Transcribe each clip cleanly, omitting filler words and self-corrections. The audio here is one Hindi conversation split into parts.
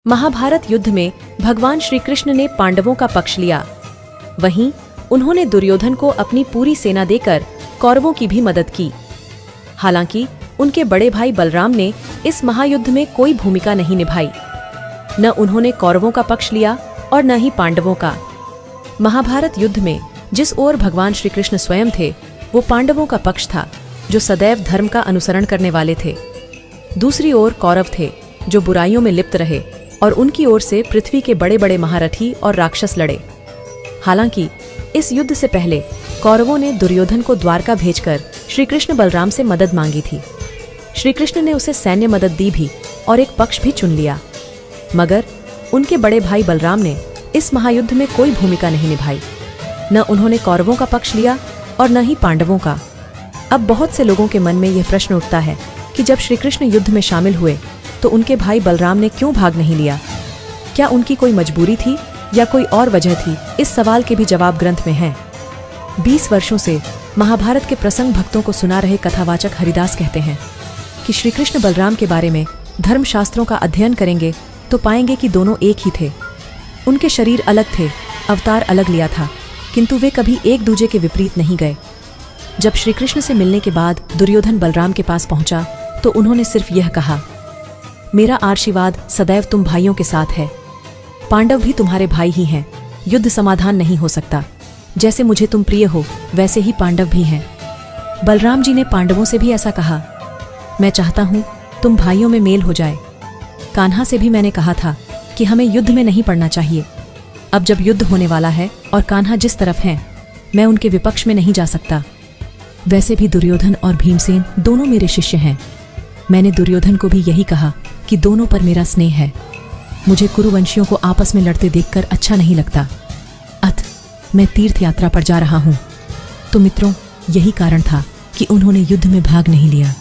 महाभारत युद्ध में भगवान श्री कृष्ण ने पांडवों का पक्ष लिया। वहीं उन्होंने दुर्योधन को अपनी पूरी सेना देकर कौरवों की भी मदद की। हालांकि उनके बड़े भाई बलराम ने इस महायुद्ध में कोई भूमिका नहीं निभाई। न उन्होंने कौरवों का पक्ष लिया और न ही पांडवों का। महाभारत युद्ध में जिस ओर भगवान श्री कृष्ण स्वयं थे, वो पांडवों का पक्ष था, जो सदैव धर्म का अनुसरण करने वाले थे। दूसरी ओर कौरव थे, जो बुराइयों में लिप्त रहे, और उनकी ओर से पृथ्वी के बड़े बड़े महारथी और राक्षस लड़े। हालांकि इस युद्ध से पहले कौरवों ने दुर्योधन को द्वारका भेजकर श्री कृष्ण बलराम से मदद मांगी थी। श्री कृष्ण ने उसे सैन्य मदद दी भी और एक पक्ष भी चुन लिया, मगर उनके बड़े भाई बलराम ने इस महायुद्ध में कोई भूमिका नहीं निभाई। न उन्होंने कौरवों का पक्ष लिया और न ही पांडवों का। अब बहुत से लोगों के मन में यह प्रश्न उठता है कि जब श्री कृष्ण युद्ध में शामिल हुए तो उनके भाई बलराम ने क्यों भाग नहीं लिया? क्या उनकी कोई मजबूरी थी या कोई और वजह थी? इस सवाल के भी जवाब ग्रंथ में हैं। 20 वर्षों से महाभारत के प्रसंग भक्तों को सुना रहे कथावाचक हरिदास कहते हैं कि श्री कृष्ण बलराम के बारे में धर्मशास्त्रों का अध्ययन करेंगे तो पाएंगे कि दोनों एक ही थे। उनके शरीर अलग थे, अवतार अलग लिया था, किंतु वे कभी एक दूजे के विपरीत नहीं गए। जब श्री कृष्ण से मिलने के बाद दुर्योधन बलराम के पास पहुंचा तो उन्होंने सिर्फ यह कहा, मेरा आशीर्वाद सदैव तुम भाइयों के साथ है। पांडव भी तुम्हारे भाई ही हैं। युद्ध समाधान नहीं हो सकता। जैसे मुझे तुम प्रिय हो, वैसे ही पांडव भी हैं। बलराम जी ने पांडवों से भी ऐसा कहा, मैं चाहता हूं तुम भाइयों में मेल हो जाए। कान्हा से भी मैंने कहा था कि हमें युद्ध में नहीं पड़ना चाहिए। अब जब युद्ध होने वाला है और कान्हा जिस तरफ हैं, मैं उनके विपक्ष में नहीं जा सकता। वैसे भी दुर्योधन और भीमसेन दोनों मेरे शिष्य हैं। मैंने दुर्योधन को भी यही कहा कि दोनों पर मेरा स्नेह है। मुझे कुरुवंशियों को आपस में लड़ते देखकर अच्छा नहीं लगता। मैं तीर्थ यात्रा पर जा रहा हूं। तो मित्रों, यही कारण था कि उन्होंने युद्ध में भाग नहीं लिया।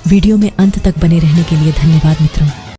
वीडियो में अंत तक बने रहने के लिए धन्यवाद मित्रों।